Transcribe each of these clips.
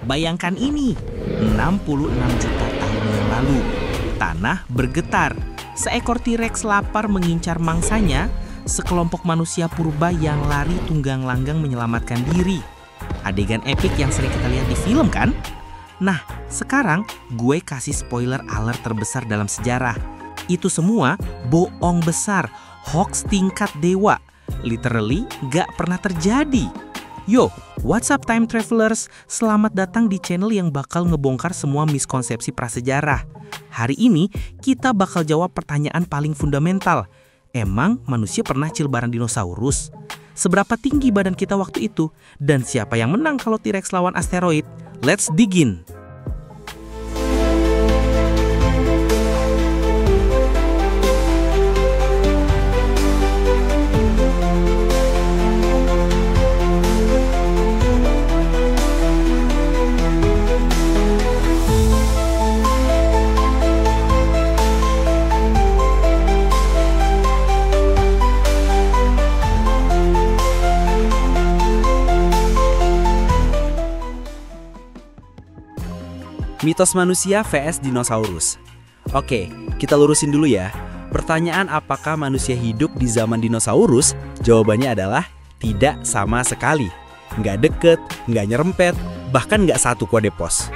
Bayangkan ini, 66 juta tahun yang lalu. Tanah bergetar, seekor T-Rex lapar mengincar mangsanya, sekelompok manusia purba yang lari tunggang langgang menyelamatkan diri. Adegan epik yang sering kita lihat di film kan? Nah, sekarang gue kasih spoiler alert terbesar dalam sejarah. Itu semua bohong besar, hoax tingkat dewa. Literally gak pernah terjadi. Yo, what's up time travelers? Selamat datang di channel yang bakal ngebongkar semua miskonsepsi prasejarah. Hari ini kita bakal jawab pertanyaan paling fundamental. Emang manusia pernah cil bareng dinosaurus? Seberapa tinggi badan kita waktu itu? Dan siapa yang menang kalau T-Rex lawan asteroid? Let's dig in! Mitos manusia vs dinosaurus. Oke, kita lurusin dulu ya. Pertanyaan apakah manusia hidup di zaman dinosaurus? Jawabannya adalah tidak sama sekali. Nggak deket, nggak nyerempet, bahkan nggak satu kode pos.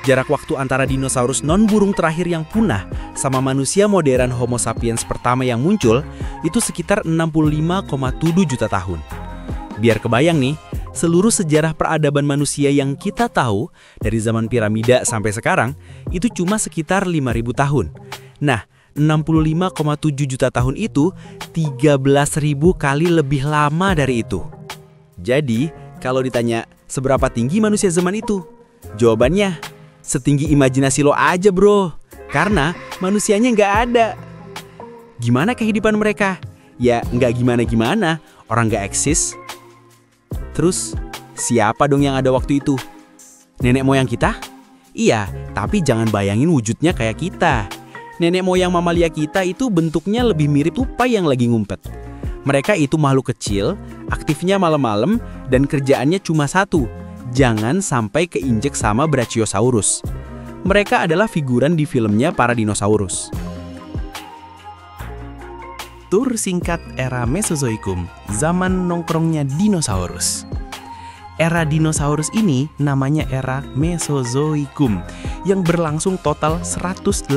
Jarak waktu antara dinosaurus non-burung terakhir yang punah sama manusia modern Homo sapiens pertama yang muncul itu sekitar 65,7 juta tahun. Biar kebayang nih, seluruh sejarah peradaban manusia yang kita tahu dari zaman piramida sampai sekarang itu cuma sekitar 5.000 tahun. Nah, 65,7 juta tahun itu 13.000 kali lebih lama dari itu. Jadi, kalau ditanya seberapa tinggi manusia zaman itu? Jawabannya, setinggi imajinasi lo aja bro. Karena manusianya nggak ada. Gimana kehidupan mereka? Ya nggak gimana-gimana, orang nggak eksis. Terus, siapa dong yang ada waktu itu? Nenek moyang kita? Iya, tapi jangan bayangin wujudnya kayak kita. Nenek moyang mamalia kita itu bentuknya lebih mirip tupai yang lagi ngumpet. Mereka itu makhluk kecil, aktifnya malam-malam, dan kerjaannya cuma satu. Jangan sampai keinjek sama Brachiosaurus. Mereka adalah figuran di filmnya para dinosaurus. Tur singkat era Mesozoikum, zaman nongkrongnya dinosaurus. Era dinosaurus ini namanya era Mesozoikum, yang berlangsung total 186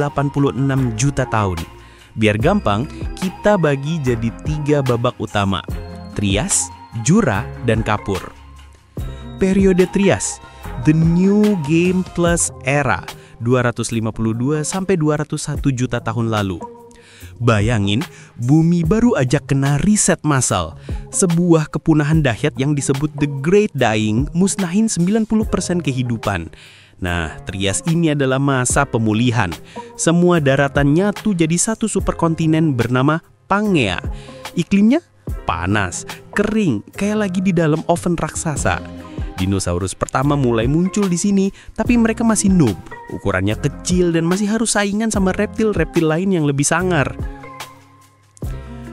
juta tahun. Biar gampang, kita bagi jadi 3 babak utama: Trias, Jura, dan Kapur. Periode Trias, The New Game Plus Era, 252 sampai 201 juta tahun lalu. Bayangin, bumi baru aja kena riset massal. Sebuah kepunahan dahsyat yang disebut The Great Dying musnahin 90% kehidupan. Nah, Trias ini adalah masa pemulihan. Semua daratan nyatu jadi satu superkontinen bernama Pangea. Iklimnya panas, kering, kayak lagi di dalam oven raksasa. Dinosaurus pertama mulai muncul di sini, tapi mereka masih noob. Ukurannya kecil dan masih harus saingan sama reptil-reptil lain yang lebih sangar.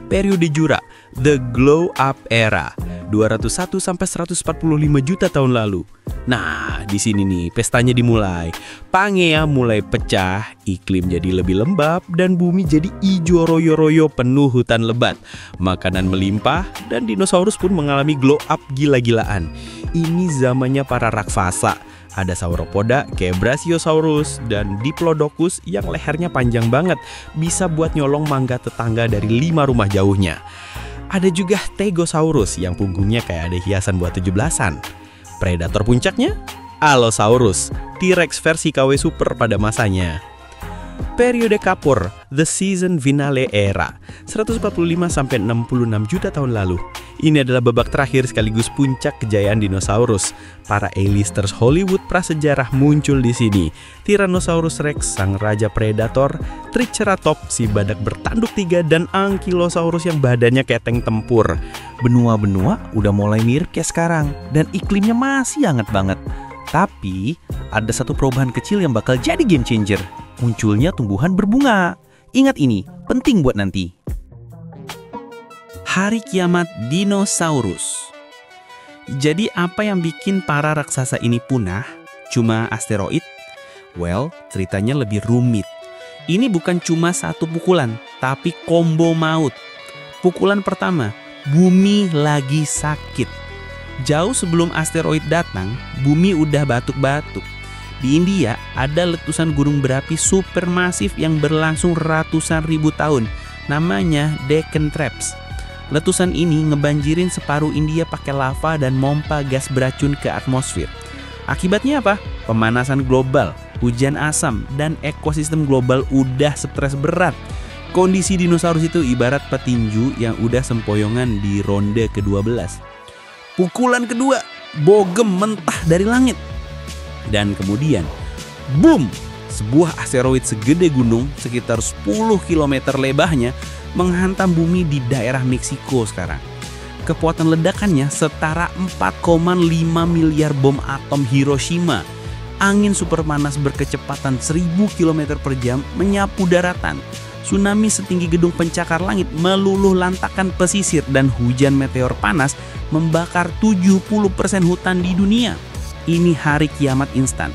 Periode Jura, The Glow Up Era, 201 sampai 145 juta tahun lalu. Nah, di sini nih pestanya dimulai. Pangea mulai pecah, iklim jadi lebih lembab dan bumi jadi ijo royo-royo penuh hutan lebat. Makanan melimpah dan dinosaurus pun mengalami glow up gila-gilaan. Ini zamannya para raksasa. Ada sauropoda kayak Brachiosaurus dan Diplodocus yang lehernya panjang banget, bisa buat nyolong mangga tetangga dari 5 rumah jauhnya. Ada juga Stegosaurus yang punggungnya kayak ada hiasan buat 17-an. Predator puncaknya, Allosaurus, T-Rex versi KW Super pada masanya. Periode Kapur, The Season Finale Era, 145 sampai 66 juta tahun lalu. Ini adalah babak terakhir sekaligus puncak kejayaan dinosaurus. Para A-listers Hollywood prasejarah muncul di sini. Tyrannosaurus Rex, sang raja predator, Triceratops, si badak bertanduk 3, dan Ankylosaurus yang badannya kayak tank tempur. Benua-benua udah mulai mirip kayak sekarang, dan iklimnya masih hangat banget. Tapi, ada satu perubahan kecil yang bakal jadi game changer. Munculnya tumbuhan berbunga. Ingat ini, penting buat nanti. Hari kiamat dinosaurus. Jadi apa yang bikin para raksasa ini punah? cuma asteroid? Well, ceritanya lebih rumit. Ini bukan cuma satu pukulan, tapi combo maut. Pukulan pertama, bumi lagi sakit. Jauh sebelum asteroid datang, bumi udah batuk-batuk. Di India ada letusan gunung berapi supermasif yang berlangsung ratusan ribu tahun. Namanya Deccan Traps. Letusan ini ngebanjirin separuh India pakai lava dan mompa gas beracun ke atmosfer. Akibatnya apa? Pemanasan global, hujan asam, dan ekosistem global udah stres berat. Kondisi dinosaurus itu ibarat petinju yang udah sempoyongan di ronde ke-12. Pukulan kedua, bogem mentah dari langit. Dan kemudian, boom! Sebuah asteroid segede gunung sekitar 10 km lebahnya menghantam bumi di daerah Meksiko sekarang. Kekuatan ledakannya setara 4,5 miliar bom atom Hiroshima. Angin super panas berkecepatan 1000 km per jam menyapu daratan. Tsunami setinggi gedung pencakar langit meluluh lantakan pesisir dan hujan meteor panas membakar 70% hutan di dunia. Ini hari kiamat instan.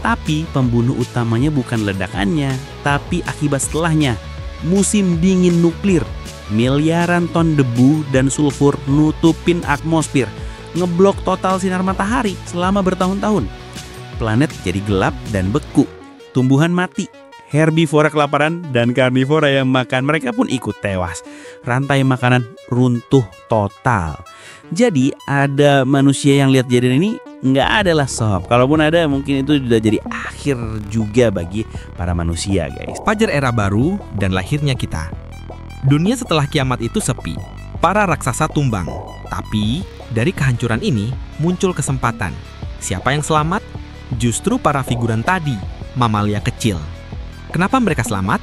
Tapi pembunuh utamanya bukan ledakannya, tapi akibat setelahnya. Musim dingin nuklir, miliaran ton debu dan sulfur nutupin atmosfer, ngeblok total sinar matahari selama bertahun-tahun. Planet jadi gelap dan beku, tumbuhan mati, herbivora kelaparan dan karnivora yang makan mereka pun ikut tewas. Rantai makanan runtuh total. Jadi ada manusia yang lihat kejadian ini? Nggak ada lah sob. Kalaupun ada mungkin itu sudah jadi akhir juga bagi para manusia guys. Fajar era baru dan lahirnya kita. Dunia setelah kiamat itu sepi. Para raksasa tumbang. Tapi dari kehancuran ini muncul kesempatan. Siapa yang selamat? Justru para figuran tadi, mamalia kecil. Kenapa mereka selamat?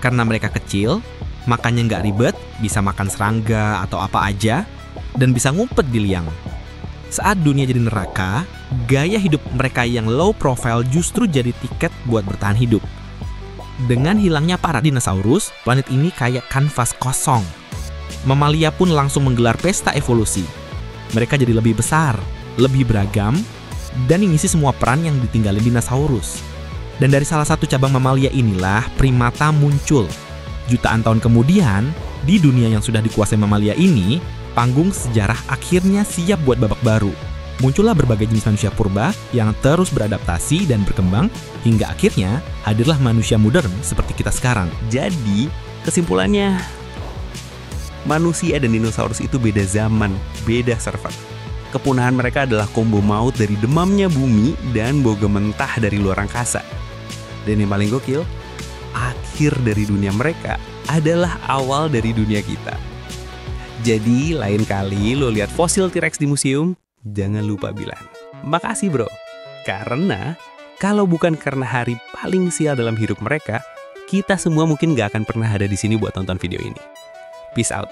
Karena mereka kecil, makannya nggak ribet, bisa makan serangga atau apa aja, dan bisa ngumpet di liang. Saat dunia jadi neraka, gaya hidup mereka yang low profile justru jadi tiket buat bertahan hidup. Dengan hilangnya para dinosaurus, planet ini kayak kanvas kosong. Mamalia pun langsung menggelar pesta evolusi. Mereka jadi lebih besar, lebih beragam, dan mengisi semua peran yang ditinggalin dinosaurus. Dan dari salah satu cabang mamalia inilah primata muncul. Jutaan tahun kemudian, di dunia yang sudah dikuasai mamalia ini, panggung sejarah akhirnya siap buat babak baru. Muncullah berbagai jenis manusia purba yang terus beradaptasi dan berkembang hingga akhirnya hadirlah manusia modern seperti kita sekarang. Jadi kesimpulannya, manusia dan dinosaurus itu beda zaman, beda server. Kepunahan mereka adalah combo maut dari demamnya bumi dan bogem mentah dari luar angkasa. Dan yang paling gokil, akhir dari dunia mereka adalah awal dari dunia kita. Jadi lain kali lo lihat fosil T-Rex di museum, jangan lupa bilang, makasih bro. Karena kalau bukan karena hari paling sial dalam hidup mereka, kita semua mungkin gak akan pernah ada di sini buat tonton video ini. Peace out.